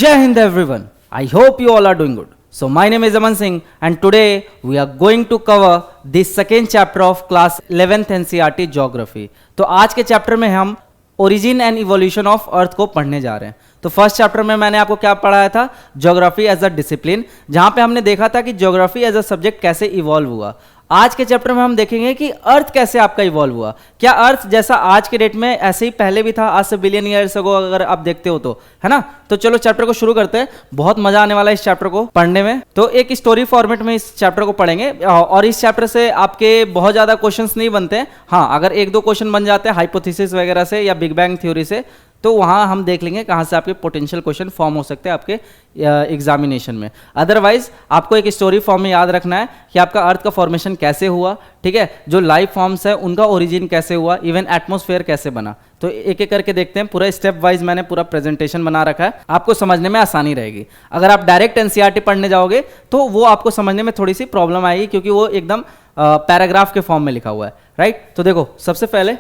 Jai Hind everyone. I hope you all are doing good. So my name is Aman Singh and today we are going to cover the second chapter of class 11th NCERT Geography. तो आज के chapter में हम origin and evolution of अर्थ को पढ़ने जा रहे हैं। तो फर्स्ट चैप्टर में मैंने आपको क्या पढ़ाया था, ज्योग्राफी एज अ डिसिप्लिन, जहां पे हमने देखा था कि ज्योग्राफी एज अ सब्जेक्ट कैसे इवॉल्व हुआ। आज के चैप्टर में हम देखेंगे कि अर्थ कैसे आपका इवॉल्व हुआ। क्या अर्थ जैसा आज के डेट में ऐसे ही पहले भी था, आज से बिलियन ईयर्स अगो, अगर आप देखते हो तो, है ना। तो चलो चैप्टर को शुरू करते हैं। बहुत मजा आने वाला है इस चैप्टर को पढ़ने में। तो एक स्टोरी फॉर्मेट में इस चैप्टर को पढ़ेंगे और इस चैप्टर से आपके बहुत ज्यादा क्वेश्चंस नहीं बनते हैं। हाँ, अगर एक दो क्वेश्चन बन जाते हैं हाइपोथेसिस वगैरह से या बिग बैंग थ्योरी से, तो वहाँ हम देख लेंगे कहाँ से आपके पोटेंशियल क्वेश्चन फॉर्म हो सकते हैं आपके एग्जामिनेशन में। अदरवाइज आपको एक स्टोरी फॉर्म में याद रखना है कि आपका अर्थ का फॉर्मेशन कैसे हुआ, ठीक है, जो लाइफ फॉर्म्स है उनका ओरिजिन कैसे हुआ, इवन एटमॉस्फेयर कैसे बना। तो एक एक करके देखते हैं। पूरा स्टेप वाइज मैंने पूरा प्रेजेंटेशन बना रखा है, आपको समझने में आसानी रहेगी। अगर आप डायरेक्ट एनसीईआरटी पढ़ने जाओगे तो वो आपको समझने में थोड़ी सी प्रॉब्लम आएगी, क्योंकि वो एकदम पैराग्राफ के फॉर्म में लिखा हुआ है, राइट। तो देखो, सबसे पहले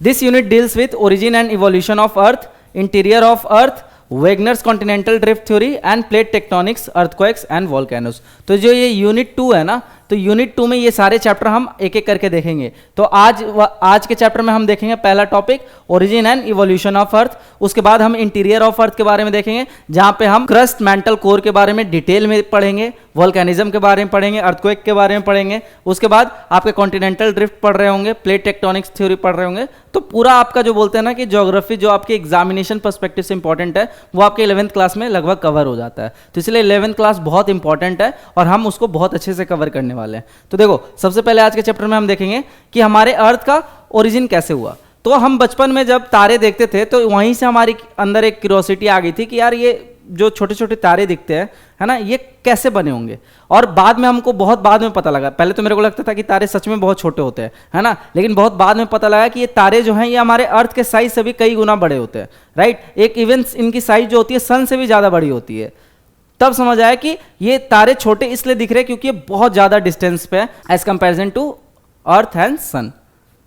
this unit deals with origin and evolution of earth, interior of earth, Wegener's continental drift theory and plate tectonics, earthquakes and volcanoes। तो जो ये यूनिट 2 है ना, तो यूनिट 2 में ये सारे चैप्टर हम एक एक करके देखेंगे। तो आज के चैप्टर में हम देखेंगे पहला topic origin and evolution of अर्थ। उसके बाद हम इंटीरियर ऑफ अर्थ के बारे में देखेंगे, जहां पे हम क्रस्ट मैंटल कोर के बारे में डिटेल में पढ़ेंगे, वोल्केनिज्म के बारे में पढ़ेंगे, अर्थक्वेक के बारे में पढ़ेंगे। उसके बाद आपके कॉन्टिनेंटल ड्रिफ्ट पढ़ रहे होंगे, प्लेट टेक्टोनिक्स थ्योरी पढ़ रहे होंगे। तो पूरा आपका जो बोलते हैं ना कि ज्योग्राफी जो आपके एग्जामिनेशन पर्सपेक्टिव से इंपॉर्टेंट है, वो आपके 11th क्लास में लगभग कवर हो जाता है। तो इसलिए 11th क्लास बहुत इंपॉर्टेंट है और हम उसको बहुत अच्छे से कवर करने वाले हैं। तो देखो, सबसे पहले आज के चैप्टर में हम देखेंगे कि हमारे अर्थ का ओरिजिन कैसे हुआ। तो हम बचपन में जब तारे देखते थे तो वहीं से हमारी अंदर एक क्यूरियोसिटी आ गई थी कि यार ये जो छोटे छोटे तारे दिखते हैं, है ना, ये कैसे बने होंगे। और बाद में हमको बहुत बाद में पता लगा, पहले तो मेरे को लगता था कि तारे सच में बहुत छोटे होते हैं, है ना, लेकिन बहुत बाद में पता लगा कि ये तारे जो हैं ये हमारे अर्थ के साइज से भी कई गुना बड़े होते हैं, राइट। एक इवन इनकी साइज जो होती है सन से भी ज़्यादा बड़ी होती है। तब समझ आया कि ये तारे छोटे इसलिए दिख रहे हैं क्योंकि ये बहुत ज़्यादा डिस्टेंस पे है as comparison to Earth and sun.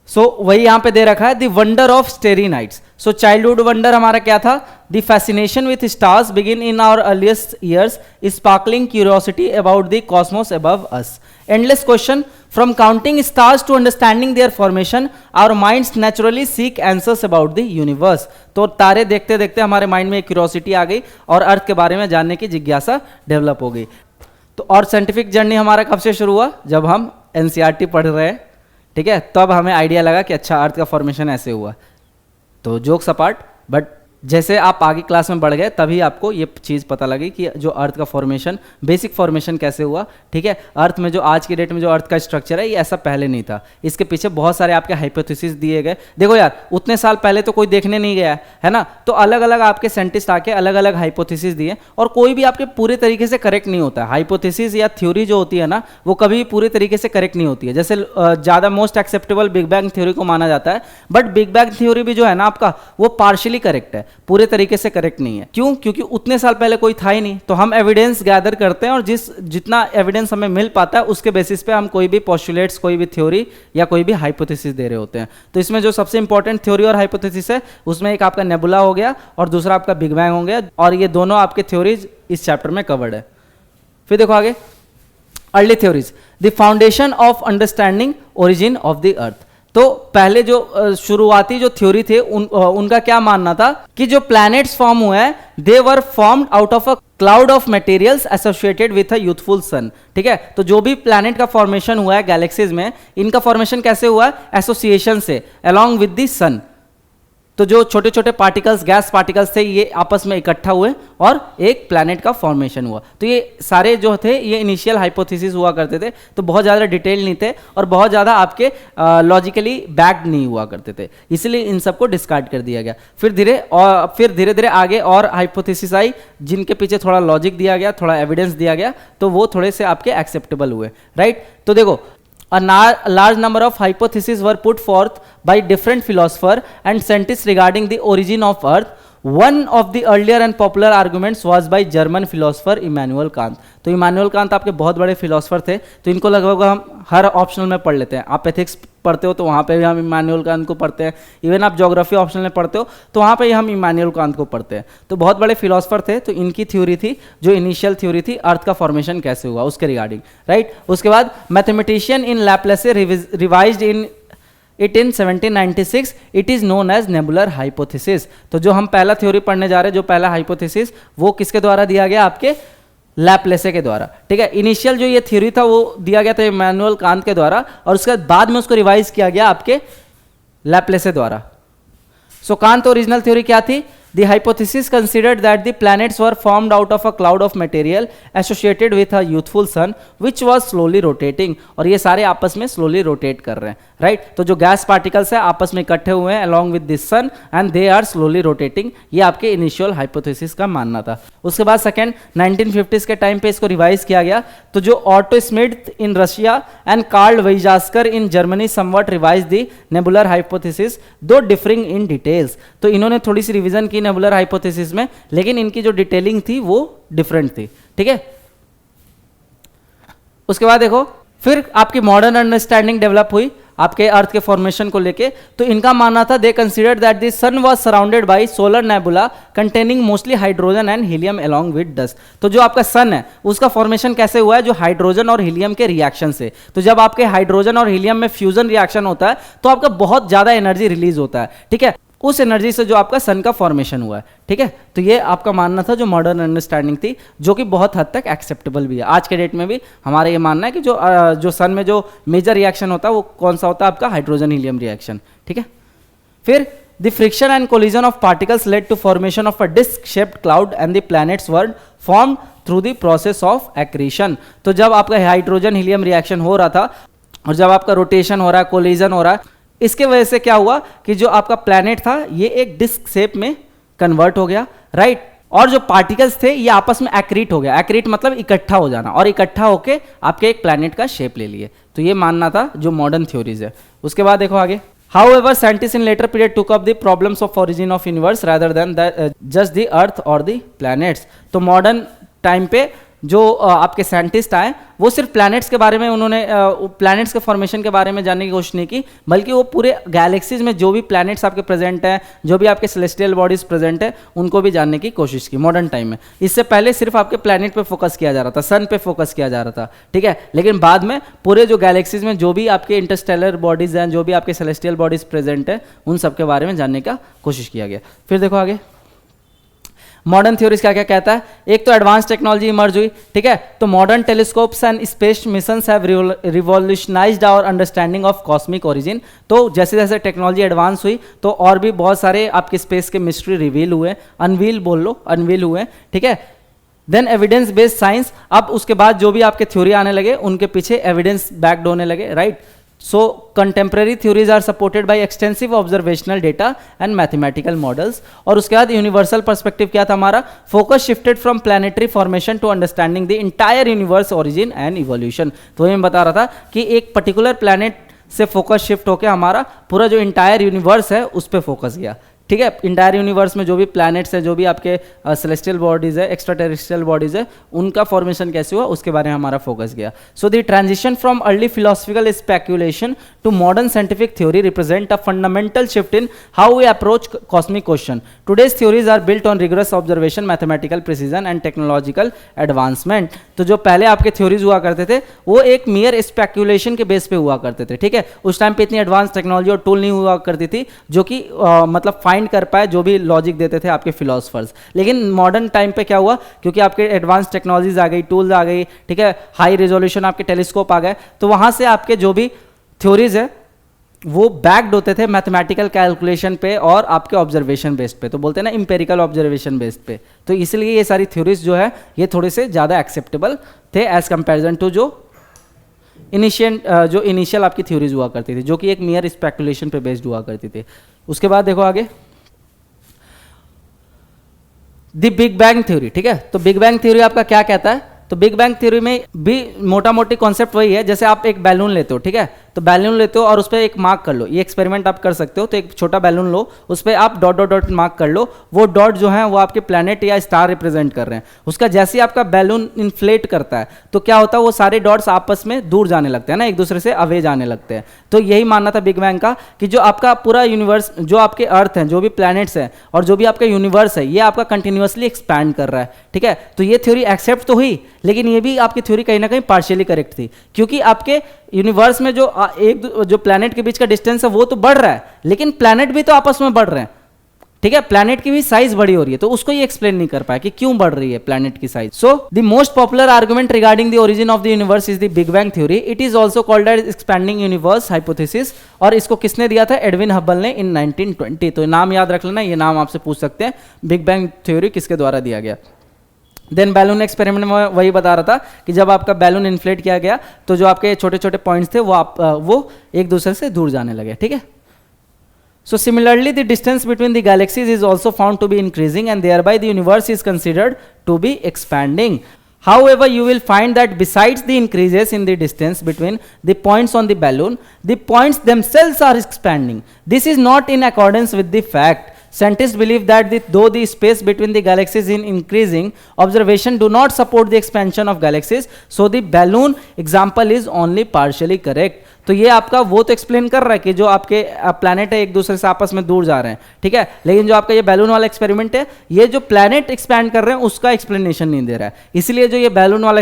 So वही यहां पे दे रखा है, the wonder of starry nights. So childhood wonder हमारा क्या था, the fascination with stars begin in our earliest years, sparkling curiosity about the cosmos above us, endless question from counting stars to understanding their formation, our minds naturally seek answers about the universe. तो तारे देखते देखते हमारे mind में एक curiosity आ गई और अर्थ के बारे में जानने की जिज्ञासा डेवलप हो गई। तो और साइंटिफिक जर्नी हमारा कब से शुरू हुआ, जब हम एनसीईआरटी पढ़ रहे हैं, ठीक है, तब हमें आइडिया लगा कि अच्छा अर्थ का फॉर्मेशन ऐसे हुआ। तो जोक्स अपार्ट, बट जैसे आप आगे क्लास में बढ़ गए तभी आपको ये चीज़ पता लगी कि जो अर्थ का फॉर्मेशन, बेसिक फॉर्मेशन कैसे हुआ, ठीक है। अर्थ में जो आज की डेट में जो अर्थ का स्ट्रक्चर है ये ऐसा पहले नहीं था। इसके पीछे बहुत सारे आपके हाइपोथेसिस दिए गए। देखो यार, उतने साल पहले तो कोई देखने नहीं गया है ना, तो अलग अलग आपके साइंटिस्ट आके अलग अलग हाइपोथेसिस दिए और कोई भी आपके पूरे तरीके से करेक्ट नहीं होता है। हाइपोथेसिस या थ्योरी जो होती है ना, वो कभी पूरे तरीके से करेक्ट नहीं होती है। जैसे ज़्यादा most acceptable big bang theory को माना जाता है, बट बिग बैंग थ्योरी भी जो है ना आपका, वो पार्शियली करेक्ट है, पूरे तरीके से करेक्ट नहीं है। क्यों? क्योंकि उतने साल पहले कोई था ही नहीं। तो हम एविडेंस गैदर करते हैं और जितना एविडेंस हमें मिल पाता है उसके बेसिस पे हम कोई भी पोस्टुलेट्स, कोई भी थ्योरी या कोई भी हाइपोथेसिस दे रहे होते हैं। तो इसमें जो सबसे इंपॉर्टेंट थ्योरी और हाइपोथेसिस है, उसमें एक आपका नेबुला हो गया और दूसरा आपका बिग बैंग हो गया, और ये दोनों आपके थ्योरीज इस चैप्टर में कवर्ड है। फिर देखो आगे, early theories, the foundation of understanding origin of the अर्थ। तो पहले जो शुरुआती जो थ्योरी थे उनका क्या मानना था कि जो प्लैनेट्स फॉर्म हुए हैं, they were formed out of a cloud of materials associated with a youthful sun, ठीक है। तो जो भी प्लैनेट का फॉर्मेशन हुआ है गैलेक्सीज में, इनका फॉर्मेशन कैसे हुआ है, एसोसिएशन से अलोंग विद द सन। तो जो छोटे छोटे पार्टिकल्स, गैस पार्टिकल्स थे, ये आपस में इकट्ठा हुए और एक प्लैनेट का फॉर्मेशन हुआ। तो ये सारे जो थे ये इनिशियल हाइपोथेसिस हुआ करते थे, तो बहुत ज़्यादा डिटेल नहीं थे और बहुत ज़्यादा आपके लॉजिकली बैक्ड नहीं हुआ करते थे, इसलिए इन सबको डिस्कार्ड कर दिया गया। फिर धीरे धीरे आगे और हाइपोथेसिस आई जिनके पीछे थोड़ा लॉजिक दिया गया, थोड़ा एविडेंस दिया गया, तो वो थोड़े से आपके एक्सेप्टेबल हुए, राइट। तो देखो, a large number of hypotheses were put forth by different philosophers and scientists regarding the origin of earth. One of the earlier and popular arguments was by German philosopher Immanuel Kant। तो Emmanuel Kant आपके बहुत बड़े philosopher थे, तो इनको लगभग हम हर optional में पढ़ लेते हैं। आप एथिक्स पढ़ते हो तो वहाँ पे भी हम इमानुएल कांत को पढ़ते हैं, इवन आप ज्योग्राफी ऑप्शन में पढ़ते हो तो वहाँ पे ही हम इमानुएल कांत को पढ़ते हैं। तो बहुत बड़े फिलोसफर थे, तो इनकी थ्योरी थी जो इनिशियल थ्योरी थी अर्थ का फॉर्मेशन कैसे हुआ उसके रिगार्डिंग, राइट। उसके बाद mathematician in Laplace revised in it in 1796, it is known as nebular hypothesis. तो जो हम पहला थ्योरी पढ़ने जा रहे हैं, जो पहला हाइपोथेसिस, वो किसके द्वारा दिया गया, आपके लैप्लेसे के द्वारा, ठीक है। इनिशियल जो ये थ्योरी था वो दिया गया था इमानुएल कांत के द्वारा, और उसके बाद में उसको रिवाइज किया गया आपके लैप्लेसे द्वारा। सो कांत ओरिजिनल थ्योरी क्या थी? The hypothesis considered that the planets were formed out of a cloud of material associated with a youthful sun which was slowly rotating, और ये सारे आपस में slowly rotate कर रहे हैं, राइट। तो जो गैस पार्टिकल्स है आपस में इकट्ठे हुए हैं along with this sun and they are slowly rotating, ये आपके इनिशियल हाइपोथेसिस का मानना था। उसके बाद सेकेंड 1950s के टाइम पे इसको रिवाइज किया गया, तो जो Otto Schmidt in Russia and Carl Weizsacker in Germany somewhat revise the nebular hypothesis though differing in details. तो इन्होंने थोड़ी सी रिवीजन की नेबुलर हाइपोथेसिस में, लेकिन इनकी जो डिटेलिंग थी वो डिफरेंट थी, ठीक है। उसके बाद देखो फिर आपकी मॉडर्न अंडरस्टैंडिंग डेवलप हुई आपके अर्थ के फॉर्मेशन को लेके। तो इनका मानना था they considered that the sun was surrounded by solar nebula containing mostly hydrogen and helium along with dust. तो जो आपका सन है उसका फॉर्मेशन कैसे हुआ है? जो हाइड्रोजन और हीलियम के रिएक्शन से। तो जब आपके हाइड्रोजन और हीलियम में फ्यूजन रिएक्शन होता है तो आपका बहुत ज्यादा एनर्जी रिलीज होता है, ठीक है। उस एनर्जी से जो आपका सन का फॉर्मेशन हुआ है, ठीक है। तो ये आपका मानना था जो मॉडर्न अंडरस्टैंडिंग थी, जो कि बहुत हद तक एक्सेप्टेबल भी है। आज के डेट में भी हमारा ये मानना है कि जो सन में जो मेजर रिएक्शन होता है वो कौन सा होता है? आपका हाइड्रोजन हीलियम रिएक्शन, ठीक है। फिर the friction and collision of particles led to formation of a disk shaped cloud and the planets were formed through the process of accretion. तो जब आपका हाइड्रोजन हीलियम रिएक्शन हो रहा था और जब आपका रोटेशन हो रहा है, कोलिजन हो रहा है, इसके वजह से क्या हुआ कि जो आपका प्लैनेट था ये एक डिस्क शेप में कन्वर्ट हो गया, राइट। और जो पार्टिकल्स थे ये आपस में एक्रीट हो गया। एक्रीट मतलब इकट्ठा हो जाना, और इकट्ठा होके आपके एक प्लैनेट का शेप ले लिए। तो ये मानना था जो मॉडर्न थ्योरीज है। उसके बाद देखो आगे, However, scientists in later period took up the problems of origin of universe rather than just the earth or the planets. तो मॉडर्न टाइम पे जो आपके साइंटिस्ट आए वो सिर्फ प्लैनेट्स के बारे में उन्होंने प्लैनेट्स के फॉर्मेशन के बारे में जानने की कोशिश नहीं की, बल्कि वो पूरे गैलेक्सीज में जो भी प्लैनेट्स आपके प्रेजेंट हैं, जो भी आपके सेलेस्टियल बॉडीज प्रेजेंट है, उनको भी जानने की कोशिश की मॉडर्न टाइम में। इससे पहले सिर्फ आपके प्लैनेट पे फोकस किया जा रहा था, सन पे फोकस किया जा रहा था, ठीक है। लेकिन बाद में पूरे जो गैलेक्सीज में जो भी आपके इंटरस्टेलर बॉडीज हैं, जो भी आपके सेलेस्टियल बॉडीज प्रेजेंट है, उन सब के बारे में जानने का कोशिश किया गया। फिर देखो आगे मॉडर्न थ्योरीज क्या क्या कहता है। एक तो एडवांस टेक्नोलॉजी इमर्ज हुई, ठीक है। तो modern telescopes and space missions have revolutionised our understanding of cosmic origin. तो जैसे जैसे टेक्नोलॉजी एडवांस हुई तो और भी बहुत सारे आपके स्पेस के मिस्ट्री रिवील हुए, अनवील बोल लो, अनवील हुए, ठीक है। देन एविडेंस बेस्ड साइंस, अब उसके बाद जो भी आपके थ्योरी आने लगे उनके पीछे एविडेंस बैक्ड होने लगे, right. So contemporary theories are supported by extensive observational data and mathematical models। और उसके बाद यूनिवर्सल पर्सपेक्टिव क्या था हमारा? Focus shifted from planetary formation to understanding the entire universe origin and evolution. तो मैं बता रहा था कि एक पर्टिकुलर प्लैनेट से फोकस शिफ्ट होकर हमारा पूरा जो इंटायर यूनिवर्स है उस पर फोकस गया, ठीक है। इंटायर यूनिवर्स में जो भी प्लैनेट्स है, जो भी आपके सेलेस्टियल बॉडीज है, एक्स्ट्रा टेरेस्ट्रियल बॉडीज है, उनका फॉर्मेशन कैसे हुआ उसके बारे में हमारा फोकस गया। So the transition from early philosophical speculation to modern scientific theory represent a fundamental shift in how we approach cosmic question. Today's theories are built on rigorous observation, mathematical precision and technological advancement. तो जो पहले आपके theories हुआ करते थे वो एक मियर speculation के बेस पे हुआ करते थे, ठीक है। उस टाइम पे इतनी एडवांस टेक्नोलॉजी और टूल नहीं हुआ करती थी जो कि मतलब कर पाए जो भी लॉजिक देते थे आपके फिलोसफर्स। लेकिन मॉडर्न टाइम पे क्या हुआ, क्योंकि आपके एडवांस टेक्नोलॉजीज आ गई, टूल्स आ गई, ठीक है, हाई रेजोल्यूशन आपके टेलीस्कोप आ गए, तो वहां से आपके जो भी थ्योरीज है वो बैक्ड होते थे मैथमेटिकल कैलकुलेशन पे और आपके ऑब्जर्वेशन बेस्ड पे। तो बोलते हैं ना इंपेरिकल ऑब्जर्वेशन बेस्ड पे। तो इसलिए ये सारी थ्योरीज जो है ये थोड़े से ज़्यादा एक्सेप्टेबल थे एज कंपेरिजन टू जो इनिशियल आपकी थ्योरीज हुआ करती थी, जो कि एक मियर स्पेकुलेशन पे बेस्ड हुआ करती थी। उसके बाद देखो आगे द बिग बैंग थ्योरी, ठीक है। तो बिग बैंग थ्योरी आपका क्या कहता है? तो बिग बैंग थ्योरी में भी मोटा मोटी कॉन्सेप्ट वही है, जैसे आप एक बैलून लेते हो, ठीक है। तो बैलून लेते हो और उस पर एक मार्क कर लो, ये एक्सपेरिमेंट आप कर सकते हो। तो एक छोटा बैलून लो, उस पर आप डॉट डॉट डॉट मार्क कर लो, वो डॉट जो है वो आपके प्लैनेट या स्टार रिप्रेजेंट कर रहे हैं। उसका जैसे ही आपका बैलून इन्फ्लेट करता है तो क्या होता है, वो सारे डॉट्स आपस में दूर जाने लगते हैं ना, एक दूसरे से अवे जाने लगते हैं। तो यही मानना था बिग बैंग का कि जो आपका पूरा यूनिवर्स, जो आपके अर्थ हैं, जो भी प्लैनेट्स हैं और जो भी आपका यूनिवर्स है, ये आपका कंटिन्यूअसली एक्सपैंड कर रहा है। ठीक है, तो ये थ्योरी एक्सेप्ट तो हुई, लेकिन ये भी आपकी थ्योरी कहीं ना कहीं पार्शियली करेक्ट थी, क्योंकि आपके यूनिवर्स में जो प्लैनेट के बीच का डिस्टेंस है वो तो बढ़ रहा है, लेकिन प्लैनेट भी तो आपस में बढ़ रहे हैं। ठीक है, प्लैनेट की भी साइज बड़ी हो रही है, तो उसको ये एक्सप्लेन नहीं कर पाया कि क्यों बढ़ रही है प्लैनेट की size. So the most popular argument regarding the origin of the universe is the big bang theory. It is also called as expanding universe hypothesis, और इसको किसने दिया था, एडविन हबल ने इन 1920। तो नाम याद रख लेना, ये नाम आपसे पूछ सकते हैं, बिग बैंग थ्योरी किसके द्वारा दिया गया। देन बैलून एक्सपेरिमेंट में वही बता रहा था कि जब आपका बैलून इन्फ्लेट किया गया तो जो आपके छोटे छोटे पॉइंट्स थे वो एक दूसरे से दूर जाने लगे। ठीक है, so similarly the distance between the galaxies is also found to be increasing, and thereby the universe is considered to be expanding. However, you will find that besides the increases in the distance between the points on the balloon, the points themselves are expanding. This is not in accordance with the fact. Scientists believe that though the space between the galaxies is increasing, observation do not support the expansion of galaxies, so the balloon example is only partially correct. तो ये आपका वो तो explain कर रहा है कि जो आपके प्लैनेट है एक दूसरे से आपस में दूर जा रहे हैं। ठीक है, लेकिन जो आपका ये बैलून वाला एक्सपेरिमेंट है, ये जो प्लैनेट एक्सपैंड कर रहे हैं उसका एक्सप्लेनेशन नहीं दे रहा है, इसलिए जो ये बैलून वाला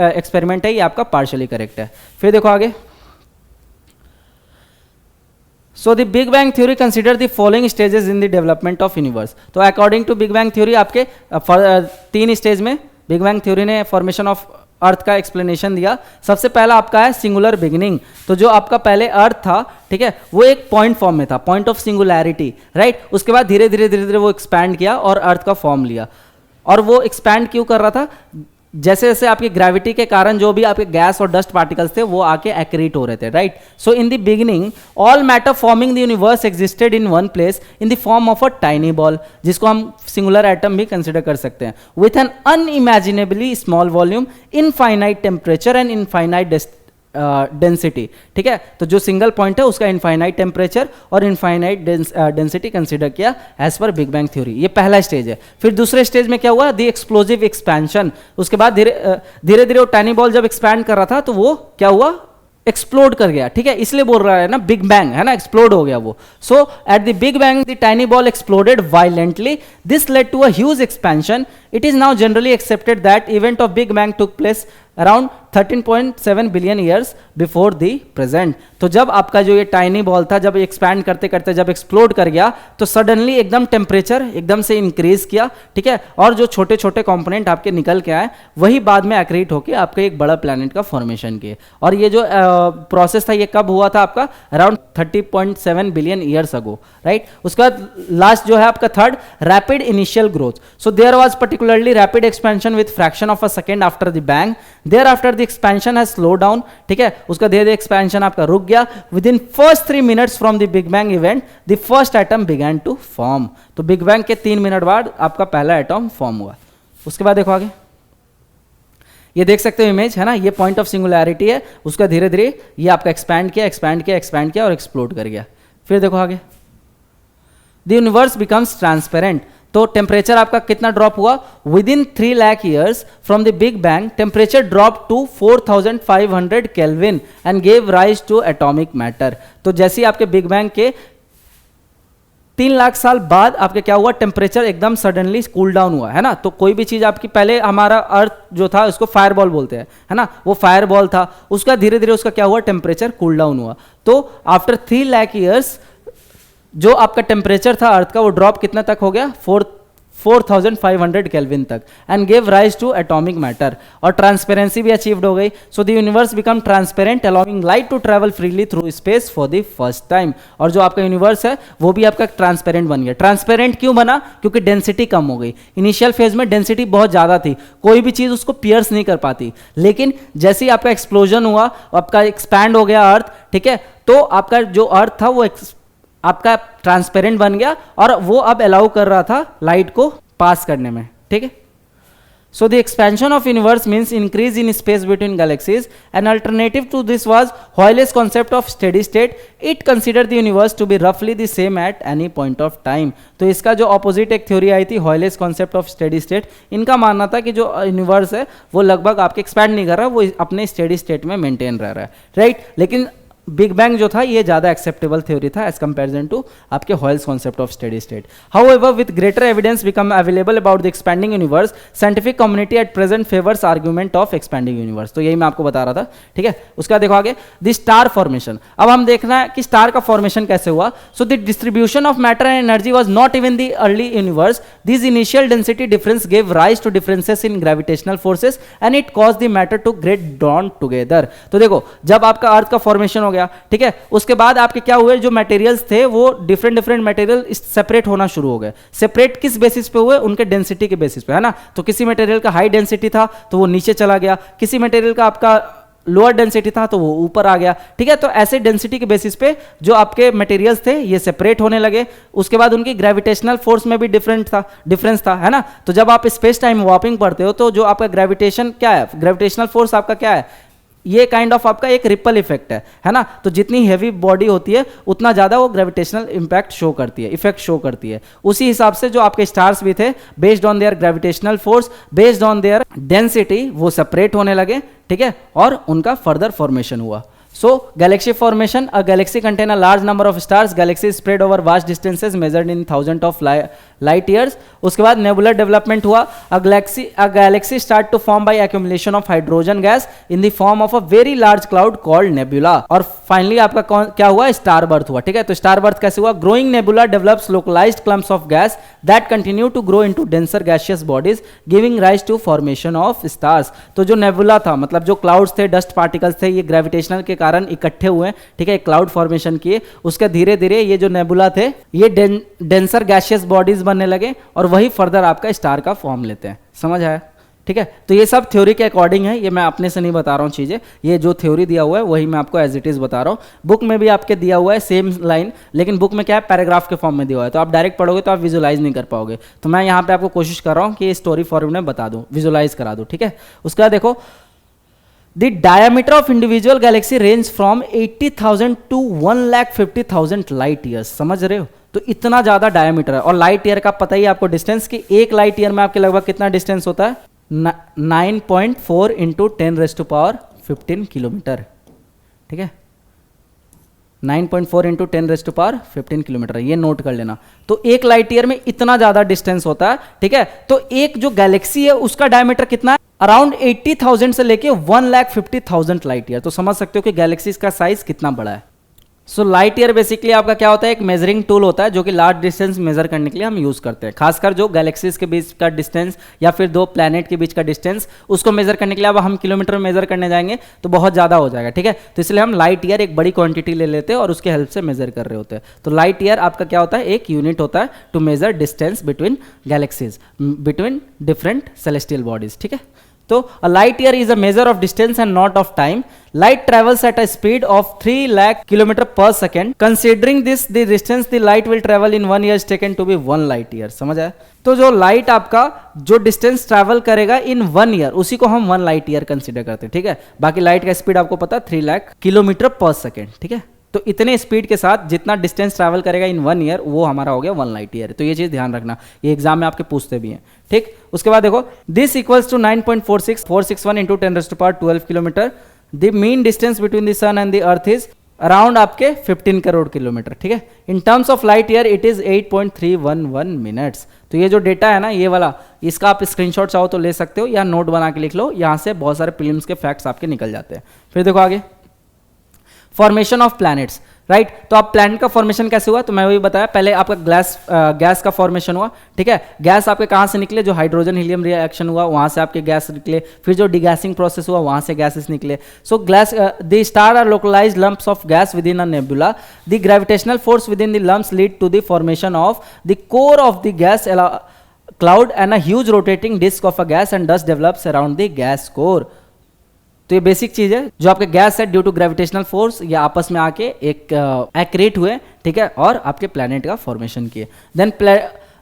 एक्सपेरिमेंट है ये आपका पार्शियली करेक्ट है। फिर देखो आगे, So the Big Bang theory consider the following stages in the development of universe. तो according to Big Bang theory आपके तीन स्टेज में Big Bang theory ने फॉर्मेशन ऑफ अर्थ का एक्सप्लेनेशन दिया। सबसे पहला आपका है सिंगुलर बिगिनिंग। तो जो आपका पहले अर्थ था, ठीक है, वो एक पॉइंट फॉर्म में था, पॉइंट ऑफ सिंगुलैरिटी, राइट। उसके बाद धीरे धीरे वो एक्सपैंड किया और अर्थ का फॉर्म लिया। और वो एक्सपैंड क्यों कर रहा था, जैसे जैसे आपकी ग्रेविटी के कारण जो भी आपके गैस और डस्ट पार्टिकल्स थे वो आके एक्रीट हो रहे थे, right. So in the beginning all matter forming the universe existed in one place in the form of a tiny ball, जिसको हम सिंगुलर एटम भी कंसिडर कर सकते हैं, with an unimaginably small volume, infinite temperature and infinite density. ठीक है, तो जो सिंगल पॉइंट है उसका इनफाइनाइट टेम्परेचर और इनफाइनाइट डेंसिटी कंसिडर किया as per big bang theory. ये पहला स्टेज है। फिर दूसरे स्टेज में क्या हुआ, द एक्सप्लोजिव एक्सपेंशन। उसके बाद धीरे धीरे वो टाइनी बॉल जब एक्सपैंड कर रहा था तो वो क्या हुआ, एक्सप्लोड कर गया। ठीक है, इसलिए बोल रहा है ना बिग बैंग, है ना, एक्सप्लोड हो गया वो। So at the big bang the tiny ball exploded violently, this led to a huge expansion. It is now generally accepted that event of big bang took place around 13.7 billion years before the present. तो जब आपका जो ये tiny ball था, जब expand करते करते जब एक्सप्लोड कर गया तो सडनली एकदम टेम्परेचर एकदम से इंक्रीज किया। ठीक है, और जो छोटे छोटे कंपोनेंट आपके निकल के आए वही बाद में एक्रीट होकर आपके एक बड़ा प्लैनेट का फॉर्मेशन किए। और ये जो प्रोसेस था ये कब हुआ था, आपका around 30.7 billion years ago, right. उसके बाद लास्ट जो है आपका third, rapid initial growth. So there was particularly rapid expansion with fraction of a second after the bang, thereafter the expansion has slow down. ठीक है, उसका धीरे धीरे एक्सपेंशन आपका रुक गया। Within first 3 minutes from the big bang event the first atom began to form. तो big bang के 3 मिनट बाद आपका पहला एटम फॉर्म हुआ। उसके बाद देखो आगे, ये देख सकते हो इमेज, है ना, ये पॉइंट ऑफ सिंगुलैरिटी है, उसका धीरे धीरे ये आपका एक्सपैंड किया और एक्सप्लोड कर गया। फिर देखो आगे, द यूनिवर्स बिकम्स ट्रांसपेरेंट। तो टेम्परेचर आपका कितना ड्रॉप हुआ, within 3 lakh years from the big bang temperature drop to 4500 kelvin and gave rise to atomic matter. तो जैसे ही आपके बिग बैंग के 3 लाख साल बाद आपके क्या हुआ, टेम्परेचर एकदम सडनली कूल डाउन हुआ, है ना। तो कोई भी चीज आपकी, पहले हमारा अर्थ जो था उसको फायरबॉल बोलते हैं, है ना, वो फायरबॉल था, उसका धीरे धीरे उसका क्या हुआ, टेम्परेचर कूल डाउन हुआ। तो आफ्टर 3 लाख ईयर्स जो आपका टेम्परेचर था अर्थ का वो ड्रॉप कितना तक हो गया, 4500 केल्विन तक, and give rise to atomic matter. और ट्रांसपेरेंसी भी अचीव्ड हो गई। So the universe become transparent allowing light to travel freely through space for the first time. और जो आपका यूनिवर्स है वो भी आपका ट्रांसपेरेंट बन गया। ट्रांसपेरेंट क्यों बना, क्योंकि डेंसिटी कम हो गई। इनिशियल फेज में डेंसिटी बहुत ज़्यादा थी, कोई भी चीज़ उसको पियर्स नहीं कर पाती, लेकिन जैसे ही आपका एक्सप्लोजन हुआ, आपका एक्सपैंड हो गया अर्थ, ठीक है, तो आपका जो अर्थ था वो आपका ट्रांसपेरेंट बन गया और वो अब अलाउ कर रहा था लाइट को पास करने में। ठीक है, So the expansion of universe means increase in space between galaxies. An alternative to this was Hoyle's concept of steady state. It considered the universe to be roughly the same at any point of time. तो इसका जो opposite एक theory आई थी Hoyle's concept of steady state, इनका मानना था कि जो यूनिवर्स है वो लगभग आपके एक्सपैंड नहीं कर रहा, वो अपने स्टेडी स्टेट में मेंटेन रह रहा है, राइट। लेकिन बिग बैंग जो था ये ज़्यादा एक्सेप्टेबल थ्योरी था एज कंपेरिजन टू आपके Hoyle's concept of steady state. However with greater evidence become available about the expanding universe, scientific community at present favours argument of expanding universe. तो यही मैं आपको बता रहा था, ठीक है। उसका देखो आगे द स्टार फॉर्मेशन। अब हम देखना है कि स्टार का फॉर्मेशन कैसे हुआ। So the distribution of matter and energy was not even the early universe. This initial density difference gave rise to differences in gravitational forces and it cause the matter to get drawn together. तो देखो जब आपका अर्थ का formation हो गया, ठीक है, उसके बाद आपके क्या हुए, जो मटेरियल्स थे वो डिफरेंट मटेरियल सेपरेट होना शुरू हो गए। सेपरेट किस बेसिस पे हुए, उनके डेंसिटी के बेसिस पे, है ना। तो किसी मटेरियल का हाई डेंसिटी था तो वो नीचे चला गया, किसी मटेरियल का आपका लोअर डेंसिटी था तो वो ऊपर आ गया, ठीक है। तो ऐसे डेंसिटी के बेसिस पे जो आपके मटेरियल्स थे ये सेपरेट होने लगे। उसके बाद उनकी ग्रेविटेशनल फोर्स में भी डिफरेंस था, है ना। तो जब आप स्पेस टाइम वॉर्पिंग पढ़ते हो तो जो आपका ग्रेविटेशन क्या है, ग्रेविटेशनल फोर्स आपका क्या है, ये काइंड ऑफ आपका एक रिपल इफेक्ट है ना। तो जितनी हैवी बॉडी होती है उतना ज़्यादा वो ग्रेविटेशनल इम्पैक्ट शो करती है, इफेक्ट शो करती है। उसी हिसाब से जो आपके स्टार्स भी थे, based on their gravitational force, based on their density, वो सेपरेट होने लगे, ठीक है, और उनका फर्दर फॉर्मेशन हुआ। So galaxy formation, a galaxy contain a large number of stars. Galaxies spread over vast distances measured in thousands of light years. उसके बाद nebular development हुआ. A galaxy start to form by accumulation of hydrogen gas in the form of a very large cloud called nebula. और finally आपका क्या हुआ, star birth हुआ, ठीक है। तो star birth कैसे हुआ, growing nebula develops localized clumps of gas that continue to grow into denser gaseous bodies, giving rise to formation of stars. तो जो nebula था, मतलब जो clouds थे, dust particles थे, ये gravitational के कारण इकट्ठे हुए, ठीक है, क्लाउड फॉर्मेशन किए। उसके धीरे धीरे ये जो नेबुला थे ये डेंसर गैसियस बॉडीज बनने लगे और वही फर्दर आपका स्टार का फॉर्म लेते हैं। समझ आया, ठीक है। तो ये सब थ्योरी के अकॉर्डिंग है, ये मैं अपने से नहीं बता रहा हूँ चीज़ें, ये जो थ्योरी दिया हुआ है वही मैं आपको एज इट इज़ बता रहा हूँ। बुक में भी आपके दिया हुआ है सेम लाइन, लेकिन बुक में क्या है, पैराग्राफ के फॉर्म में दिया हुआ है, तो आप डायरेक्ट पढ़ोगे तो आप विजुलाइज नहीं कर पाओगे। तो मैं यहाँ पे आपको कोशिश कर रहा हूँ कि स्टोरी फॉर्म में बता दूँ, विजुलाइज करा दूँ, ठीक है। उसके बाद देखो The diameter of individual galaxy range from 80,000 to 1,50,000 light years। समझ रहे हो, तो इतना ज़्यादा डायमीटर है। और लाइट ईयर का पता ही आपको डिस्टेंस, कि एक लाइट ईयर में आपके लगभग कितना डिस्टेंस होता है, 9.4 इंटू 10⁻15 किलोमीटर, ठीक है। 9.4 इंटू 10⁻15 किलोमीटर, ये नोट कर लेना। तो एक लाइट ईयर में इतना ज़्यादा डिस्टेंस होता है, ठीक है। तो एक जो गैलेक्सी है उसका डायमीटर कितना है, अराउंड 80,000 से लेके 1,50,000 लाइट ईयर। तो समझ सकते हो कि गैलेक्सीज का साइज कितना बड़ा है। सो लाइट ईयर बेसिकली आपका क्या होता है, एक मेजरिंग टूल होता है जो कि लार्ज डिस्टेंस मेजर करने के लिए हम यूज करते हैं। खासकर जो गैलेक्सीज के बीच का डिस्टेंस या फिर दो प्लैनेट के बीच का डिस्टेंस, उसको मेजर करने के लिए अब हम किलोमीटर में मेजर करने जाएंगे तो बहुत ज़्यादा हो जाएगा, ठीक है। तो इसलिए हम लाइट ईयर एक बड़ी क्वांटिटी ले लेते हैं और उसके हेल्प से मेजर कर रहे होते हैं। तो लाइट ईयर आपका क्या होता है, एक यूनिट होता है to measure distance between galaxies, between different celestial bodies, ठीक है। तो a light year is a measure of distance and not of time. Light travels at a speed of 3 lakh km per second. Considering this, the distance the light will travel in 1 year is taken to be 1 light year. समझ आया। तो जो light आपका जो distance travel करेगा इन 1 year, उसी को हम 1 लाइट ईयर कंसिडर करते हैं, ठीक है। बाकी लाइट का स्पीड आपको पता है 3 लाख किलोमीटर पर सेकेंड, ठीक है। तो इतने स्पीड के साथ जितना डिस्टेंस ट्रैवल करेगा इन 1 ईयर, वो हमारा हो गया 1 लाइट ईयर। तो ये चीज़ ध्यान रखना, ये एग्जाम में आपके पूछते भी हैं, ठीक। उसके बाद देखो this equals to 9.46461 into 10⁻12 kilometre. The mean distance between the sun and the earth is around आपके 15 करोड़ किलोमीटर, ठीक है। In terms of light year it is 8.311 minutes. तो ये जो डेटा है ना, ये वाला, इसका आप स्क्रीनशॉट चाहो तो ले सकते हो या नोट बना के लिख लो, यहाँ से बहुत सारे प्रीलिम्स के फैक्ट्स आपके निकल जाते हैं। फिर देखो आगे, फॉर्मेशन ऑफ प्लैनेट्स, राइट। तो अब प्लैनेट का फॉर्मेशन कैसे हुआ, तो मैं वही बताया, पहले आपका गैस का फॉर्मेशन हुआ, ठीक है। गैस आपके कहाँ से निकले, जो हाइड्रोजन हीलियम रिएक्शन हुआ वहाँ से आपके गैस निकले, फिर जो डिगैसिंग प्रोसेस हुआ वहाँ से गैसेस निकले। So the star are localised lumps of gas within a nebula. The gravitational force within the lumps lead to the formation of the core of the gas cloud and a huge rotating disk of a gas and dust develops around the gas core. तो ये basic चीज है, जो आपके gas है due to gravitational force या आपस में आके एक एक्रेट हुए, ठीक है, और आपके प्लैनेट का फॉर्मेशन किए। देन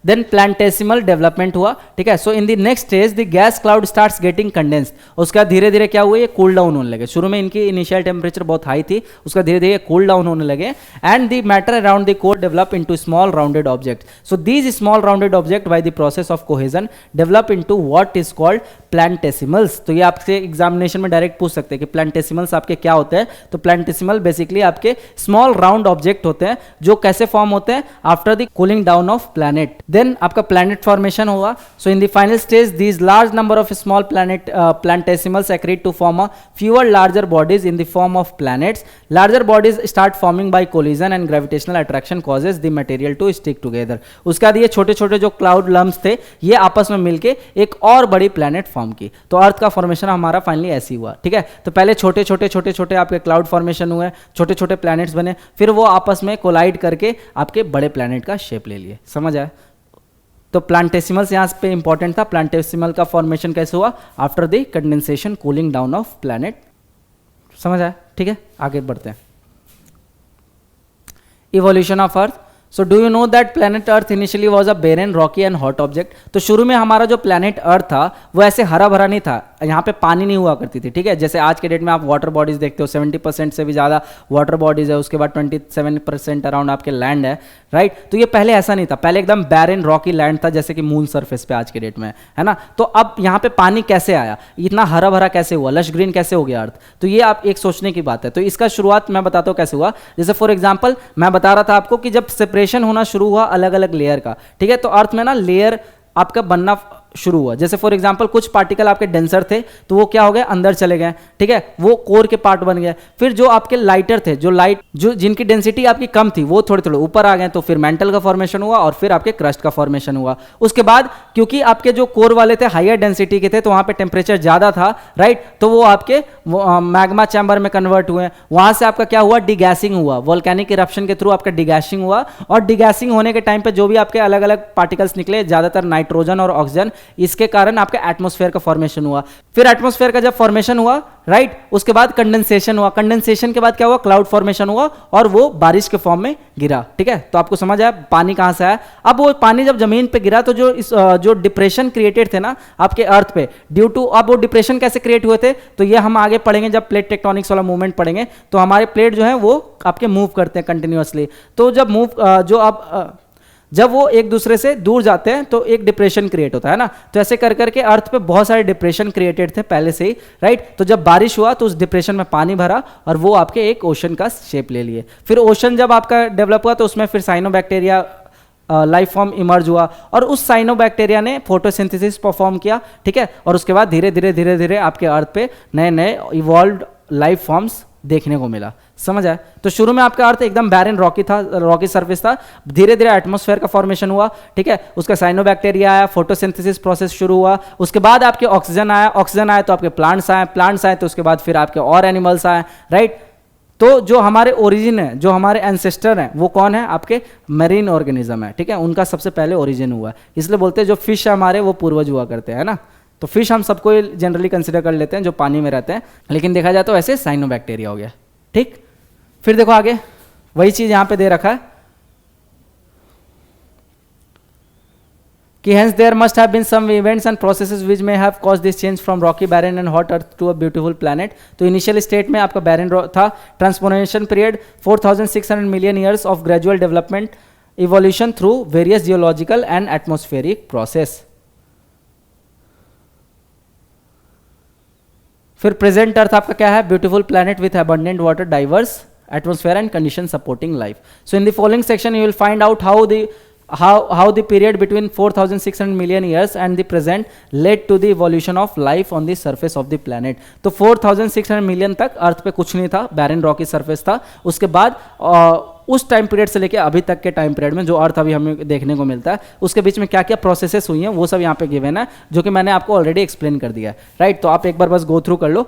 देन प्लांटेसिमल डेवलपमेंट हुआ, ठीक है। So in the next stage the gas cloud starts getting condensed, उसके बाद धीरे धीरे क्या हुआ, ये कूल डाउन होने लगे। शुरू में इनकी इनिशियल टेम्परेचर बहुत हाई थी, उसका धीरे धीरे कूल डाउन होने लगे, and the matter around the core develop into small rounded object. So these small rounded object by the process of cohesion develop into what is called planetesimals. तो ये आपसे एग्जामिनेशन में डायरेक्ट पूछ सकते हैं कि प्लांटेसिमल्स आपके क्या होते हैं। तो प्लांटेसिमल बेसिकली आपके स्मॉल राउंड ऑब्जेक्ट होते हैं जो कैसे फॉर्म होते हैं, after the cooling down of planet. Then आपका प्लैनेट फॉर्मेशन हुआ। So in the final stage these large number of small planetesimals accreted to form a fewer larger bodies in the form of planets. Larger bodies start forming by collision and gravitational attraction causes the material to stick together. उसके बाद ये छोटे छोटे जो cloud lumps थे ये आपस में मिलके एक और बड़ी प्लैनेट फॉर्म की। तो अर्थ का फॉर्मेशन हमारा फाइनली ऐसे ही हुआ, ठीक है। तो पहले छोटे छोटे आपके क्लाउड फॉर्मेशन हुए, छोटे छोटे प्लैनेट्स बने, फिर वो आपस में कोलाइड करके आपके बड़े प्लैनेट का शेप ले लिए। समझ आया? तो प्लांटेसिमल्स यहाँ पे इंपॉर्टेंट था। प्लांटेसिमल का फॉर्मेशन कैसे हुआ, after the condensation cooling down of planet. समझ आया? ठीक है, आगे बढ़ते हैं। Evolution of Earth. So do you know that planet Earth initially was a barren rocky and hot object. तो शुरू में हमारा जो प्लैनेट अर्थ था वो ऐसे हरा भरा नहीं था, यहाँ पे पानी नहीं हुआ करती थी, ठीक है। जैसे आज के डेट में आप वाटर बॉडीज देखते हो, 70% से भी ज़्यादा वाटर बॉडीज है, उसके बाद 27% अराउंड आपके लैंड है, राइट। तो ये पहले ऐसा नहीं था, पहले एकदम बैरन रॉकी लैंड था, जैसे कि मून सरफेस पे आज के डेट में है ना। तो अब यहाँ पे पानी कैसे आया, इतना हरा भरा कैसे हुआ, लश ग्रीन कैसे हो गया अर्थ। तो ये आप एक सोचने की बात है। तो इसका शुरुआत मैं बताता हूँ कैसे हुआ। जैसे फॉर एग्जाम्पल मैं बता रहा था आपको कि जब सेपरेशन होना शुरू हुआ अलग अलग लेयर का, ठीक है। तो अर्थ में ना लेयर आपका बनना शुरू हुआ। जैसे फॉर एग्जांपल कुछ पार्टिकल आपके डेंसर थे तो वो क्या हो गए, अंदर चले गए, ठीक है, वो कोर के पार्ट बन गए। फिर जो आपके लाइटर थे, जो जिनकी डेंसिटी आपकी कम थी वो थोड़े थोड़े ऊपर आ गए, तो फिर मेंटल का फॉर्मेशन हुआ और फिर आपके क्रस्ट का फॉर्मेशन हुआ। उसके बाद क्योंकि आपके जो कोर वाले थे हायर डेंसिटी के थे तो वहां पे टेम्परेचर ज्यादा था, राइट, तो वो आपके मैग्मा चैम्बर में कन्वर्ट हुए। वहां से आपका क्या हुआ, डिगैसिंग हुआ, वोल्केनिक इरप्शन के थ्रू आपका डिगैसिंग हुआ। और डिगैसिंग होने के टाइम पे जो भी आपके अलग अलग पार्टिकल्स निकले, ज्यादातर नाइट्रोजन और ऑक्सीजन, इसके कारण आपका एटमॉस्फेयर का फॉर्मेशन हुआ। फिर एटमॉस्फेयर का जब फॉर्मेशन हुआ, राइट, उसके बाद कंडेंसेशन हुआ। कंडेंसेशन के बाद क्या हुआ, क्लाउड फॉर्मेशन हुआ और वो बारिश के फॉर्म में गिरा, ठीक है। तो आपको समझ आया पानी कहां से आया। अब वो पानी जब जमीन पे गिरा तो जो डिप्रेशन क्रिएटेड थे ना आपके अर्थ पे, ड्यू टू, अब वो डिप्रेशन कैसे क्रिएट हुए थे तो ये हम आगे पढ़ेंगे जब प्लेट टेक्टोनिक्स वाला मूवमेंट पढ़ेंगे। तो हमारे प्लेट जो है वो आपके मूव करते हैं कंटिन्यूअसली। तो जब जब वो एक दूसरे से दूर जाते हैं तो एक डिप्रेशन क्रिएट होता है ना। तो ऐसे कर करके अर्थ पे बहुत सारे डिप्रेशन क्रिएटेड थे पहले से ही, राइट। तो जब बारिश हुआ तो उस डिप्रेशन में पानी भरा और वो आपके एक ओशन का शेप ले लिए। फिर ओशन जब आपका डेवलप हुआ तो उसमें फिर साइनोबैक्टीरिया लाइफ फॉर्म इमर्ज हुआ और उस साइनोबैक्टीरिया ने फोटोसिंथेसिस परफॉर्म किया, ठीक है। और उसके बाद धीरे धीरे आपके अर्थ पे नए नए इवॉल्व्ड लाइफ फॉर्म्स देखने को मिला। समझ आया? तो शुरू में आपका अर्थ एकदम बैरन रॉकी था, रॉकी सरफेस था। धीरे धीरे एटमॉस्फेयर का फॉर्मेशन हुआ, ठीक है, उसका साइनोबैक्टीरिया आया, फोटोसिंथेसिस प्रोसेस शुरू हुआ, उसके बाद आपके ऑक्सीजन आया तो आपके प्लांट्स आए तो उसके बाद फिर आपके और एनिमल्स आए, राइट। तो जो हमारे ओरिजिन है, जो हमारे एंसेस्टर हैं वो कौन है, आपके मरीन ऑर्गेनिज्म है, ठीक है, उनका सबसे पहले ओरिजिन हुआ। इसलिए बोलते हैं जो फिश हमारे वो पूर्वज हुआ करते हैं ना। तो फिश हम सबको जनरली कंसिडर कर लेते हैं जो पानी में रहते हैं, लेकिन देखा जाए तो ऐसे साइनोबैक्टीरिया हो गया, ठीक। फिर देखो आगे वही चीज यहां पे दे रखा है कि hence there must have been some events and processes which may have caused this change from rocky barren and hot earth to a beautiful planet। तो इनिशियल स्टेट में आपका barren था, transformation period 4600 million years of gradual development, evolution through various geological and atmospheric process. फिर present अर्थ आपका क्या है, beautiful planet with abundant water, diverse atmosphere and condition supporting life. So in the following section you will find out how the period between 4600 million years and the present led to the evolution of life on the surface of the planet. तो 4600 million तक अर्थ पे कुछ नहीं था, बैरन Rocky surface था। उसके बाद उस टाइम पीरियड से लेके अभी तक के टाइम पीरियड में जो अर्थ अभी हमें देखने को मिलता है उसके बीच में क्या क्या प्रोसेसेस हुई हैं वो सब यहाँ पे गिवन है, जो कि मैंने आपको ऑलरेडी एक्सप्लेन कर दिया है, राइट। तो आप एक बार बस गो थ्रू कर लो।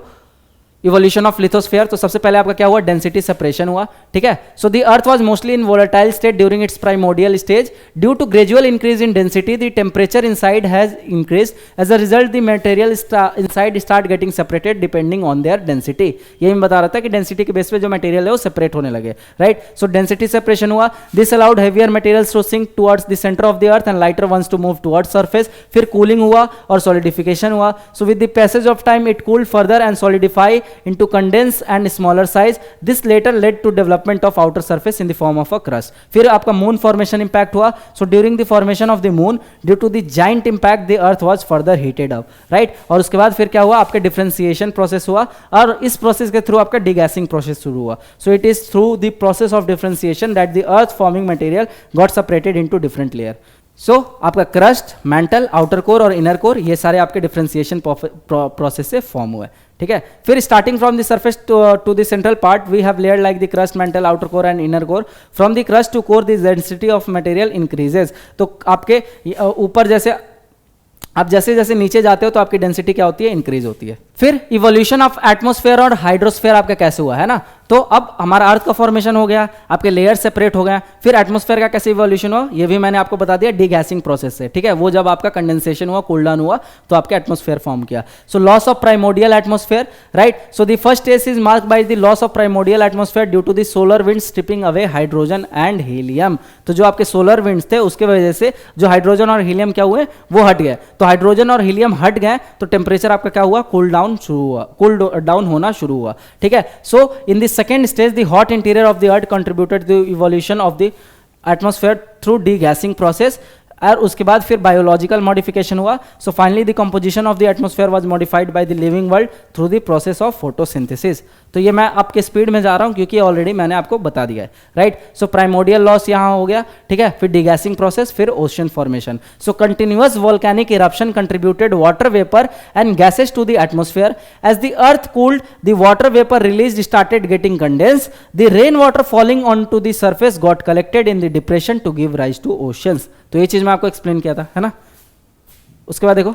इवोल्यूशन ऑफ लिथोस्फीयर, तो सबसे पहले आपका क्या हुआ, डेंसिटी सेपरेशन हुआ, ठीक है। So the earth was mostly in volatile state during its primordial stage, due to gradual increase in density the temperature inside has increase, as a result the material inside start getting separated depending on their density. यही मैं बता रहा था कि density के base पे जो material है वो सेपरेट होने लगे, राइट। सो डेंसिटी सेपरेशन हुआ, this allowed heavier materials to sink towards the centre of the earth and lighter ones to move towards surface. फिर कूलिंग हुआ और सॉलिडिफिकेशन हुआ, so with the passage of time it cooled further and solidify into condense and smaller size, this later led to development of outer surface in the form of a crust. फिर आपका moon formation impact हुआ, सो during the formation of the moon due to the giant impact the earth was further heated up, right. और उसके बाद फिर क्या हुआ, आपके डिफरेंशिएशन प्रोसेस हुआ और इस प्रोसेस के थ्रू आपका डिगैसिंग प्रोसेस शुरू हुआ। So it is through the process of differentiation that the Earth forming material got separated into different layer. So आपका क्रस्ट, मेंटल, आउटर कोर और इनर कोर ये सारे आपके डिफरेंशिएशन प्रोसेस से फॉर्म हुए, ठीक है। फिर starting from the surface to the central part we have layer like the crust, mantle, outer core and inner core. From the crust to core the density of material increases, तो आपके ऊपर जैसे आप जैसे जैसे नीचे जाते हो तो आपकी डेंसिटी क्या होती है, इंक्रीज होती है। फिर इवोल्यूशन ऑफ एटमॉस्फेयर और हाइड्रोस्फेयर आपका कैसे हुआ है ना, तो अब हमारा अर्थ का फॉर्मेशन हो गया, आपके लेयर सेपरेट हो गए, फिर एटमॉस्फेयर का कैसे इवोल्यूशन हुआ ये भी मैंने आपको बता दिया डीगैसिंग प्रोसेस से, ठीक है। वो जब आपका कंडेंसेशन हुआ, कूल डाउन हुआ तो आपके एटमॉस्फेयर फॉर्म किया। So loss of primordial atmosphere, right. So the first stage is marked by the loss of primordial atmosphere due to the solar wind stripping away hydrogen and helium. तो जो आपके solar winds थे उसके वजह से जो hydrogen और helium क्या हुए, वो हट गए। तो हाइड्रोजन और हीलियम हट गए तो टेम्परेचर आपका क्या हुआ, कूल डाउन शुरू हुआ, कूल डाउन होना शुरू हुआ, ठीक है। So in the second stage the hot interior of the earth contributed to the evolution of the atmosphere through degassing process, और उसके बाद फिर बायोलॉजिकल मॉडिफिकेशन हुआ। So finally the composition of the atmosphere was modified by the living world through the process of photosynthesis. तो ये मैं आपके speed में जा रहा हूँ क्योंकि ऑलरेडी मैंने आपको बता दिया है, राइट। सो प्राइमोर्डियल लॉस यहाँ हो गया, ठीक है। फिर डिगैसिंग प्रोसेस, फिर ocean formation. So continuous volcanic eruption contributed water vapour and gases to the atmosphere. As the earth cooled the water vapour release started getting condense, the rain water falling on to the surface got collected in the depression to give rise to oceans. तो ये चीज मैं आपको explain किया था, है ना। उसके बाद देखो,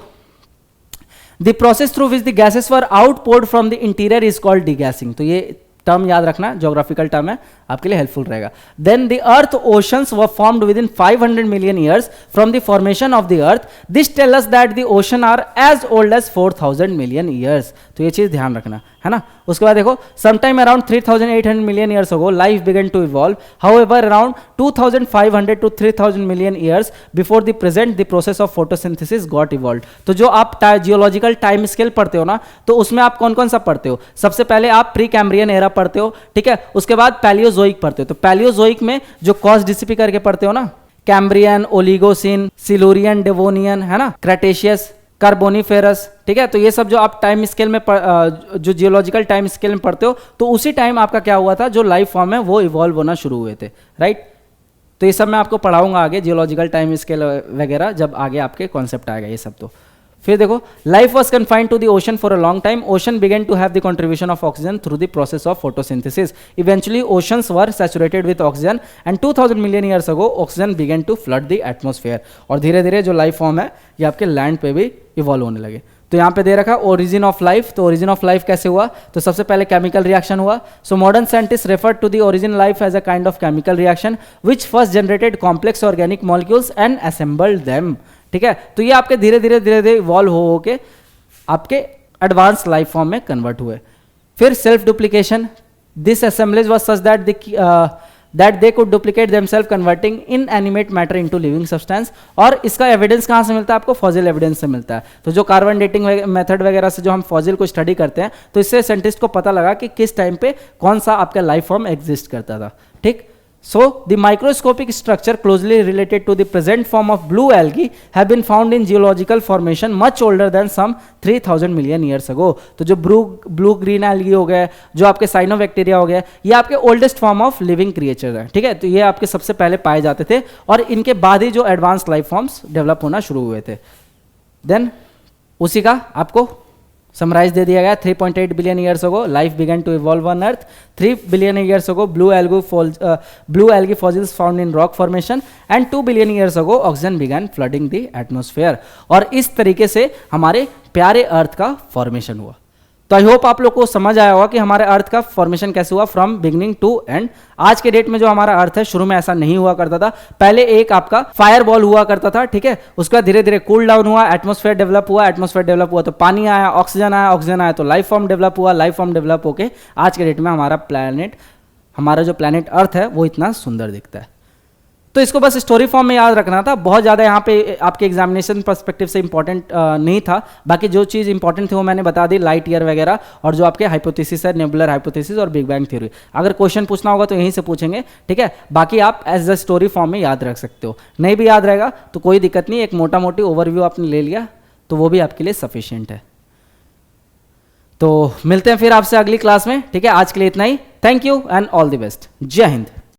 the process through which the gases were outpoured from the interior is called degassing. तो ये टर्म याद रखना, ज्योग्राफिकल टर्म है, आपके लिए हेल्पफुल रहेगा। Then the earth oceans were formed within 500 million years from the formation of the earth. This tell us that the ocean are as old as 4000 million years. तो ये चीज ध्यान रखना, है ना। उसके बाद देखो, sometime around 3800 million years ago life began to evolve, however around 2500 to 3000 million years before the present the process of photosynthesis got evolve. तो जो आप जियोलॉजिकल टाइम स्केल पढ़ते हो ना, तो उसमें आप कौन कौन सा पढ़ते हो, सबसे पहले आप प्री कैम्ब्रियन एरा पढ़ते हो, ठीक है। उसके बाद पैलियोजोइक पढ़ते हो। तो पैलियोजोइक में जो कॉस डिसिपी करके पढ़ते हो ना, कैम्ब्रियन, ओलिगोसिन, सिलूरियन, डेवोनियन, है ना, क्रेटेशियस, कार्बोनिफेरस, ठीक है। तो ये सब जो आप टाइम स्केल में जो जियोलॉजिकल टाइम स्केल में पढ़ते हो, तो उसी टाइम आपका क्या हुआ था, जो लाइफ फॉर्म है वो इवॉल्व होना शुरू हुए थे, राइट। तो ये सब मैं आपको पढ़ाऊंगा आगे, जियोलॉजिकल टाइम स्केल वगैरह, जब आगे आपके कॉन्सेप्ट आएगा ये सब। तो फिर देखो, life was confined to the ocean for a long time. Ocean began to have the contribution of oxygen through the process of photosynthesis. Eventually oceans were saturated with oxygen and 2000 million years ago oxygen began to flood the atmosphere. और धीरे धीरे जो life form है ये आपके land पे भी evolve होने लगे। तो यहाँ पे दे रखा ओरिजिन ऑफ लाइफ। तो ओरिजिन ऑफ लाइफ कैसे हुआ, तो सबसे पहले केमिकल रिएक्शन हुआ। So modern scientist refer to the origin life as a kind of chemical reaction which first generated complex organic molecules and assembled them, ठीक है। तो ये आपके धीरे धीरे इवॉल्व हो के आपके एडवांस लाइफ फॉर्म में कन्वर्ट हुए। फिर self duplication, this assemblage was such that they could duplicate themselves converting inanimate matter into living substance. और इसका एविडेंस कहाँ से मिलता है आपको, फॉसिल एविडेंस से मिलता है। तो जो कार्बन डेटिंग मेथड वगैरह से जो हम फॉसिल को स्टडी करते हैं, तो इससे साइंटिस्ट को पता लगा कि किस टाइम पे कौन सा आपका लाइफ फॉर्म एग्जिस्ट करता था, ठीक। So the microscopic structure closely related to the present form of blue algae have been found in geological formation much older than some 3000 million years ago. तो जो blue green algae हो गए, जो आपके cyanobacteria हो गए, ये आपके oldest form of living creature है, ठीक है। तो ये आपके सबसे पहले पाए जाते थे और इनके बाद ही जो एडवांस लाइफ फॉर्म्स डेवलप होना शुरू हुए थे। देन उसी का आपको समराइज दे दिया गया। 3.8 billion years ago life began to evolve on earth. 3 billion years ago blue algae fossils found in rock formation and 2 billion years ago oxygen began flooding the atmosphere. और इस तरीके से हमारे प्यारे अर्थ का फॉर्मेशन हुआ। तो आई होप आप लोग को समझ आया होगा कि हमारे अर्थ का फॉर्मेशन कैसे हुआ फ्रॉम बिगनिंग टू एंड। आज के डेट में जो हमारा अर्थ है, शुरू में ऐसा नहीं हुआ करता था। पहले एक आपका फायर बॉल हुआ करता था, ठीक है, उसके बाद धीरे धीरे कूल डाउन हुआ, एटमॉस्फेयर डेवलप हुआ, एटमॉस्फेयर डेवलप हुआ तो पानी आया, ऑक्सीजन आया, ऑक्सीजन आया तो लाइफ फॉर्म डेवलप हुआ, लाइफ फॉर्म डेवलप होके आज के डेट में हमारा जो प्लैनेट अर्थ है वो इतना सुंदर दिखता है। तो इसको बस स्टोरी फॉर्म में याद रखना था, बहुत ज़्यादा यहाँ पे आपके एग्जामिनेशन पर्सपेक्टिव से इंपॉर्टेंट नहीं था। बाकी जो चीज़ इंपॉर्टेंट थी वो मैंने बता दी, लाइट ईयर वगैरह, और जो आपके हाइपोथेसिस है, नेबुलर हाइपोथेसिस और बिग बैंग थ्योरी। अगर क्वेश्चन पूछना होगा तो यहीं से पूछेंगे, ठीक है। बाकी आप एज अ स्टोरी फॉर्म में याद रख सकते हो, नहीं भी याद रहेगा तो कोई दिक्कत नहीं, एक मोटा मोटी ओवरव्यू आपने ले लिया तो वो भी आपके लिए सफिशियंट है। तो मिलते हैं फिर आपसे अगली क्लास में, ठीक है। आज के लिए इतना ही, thank you and all the best, जय हिंद।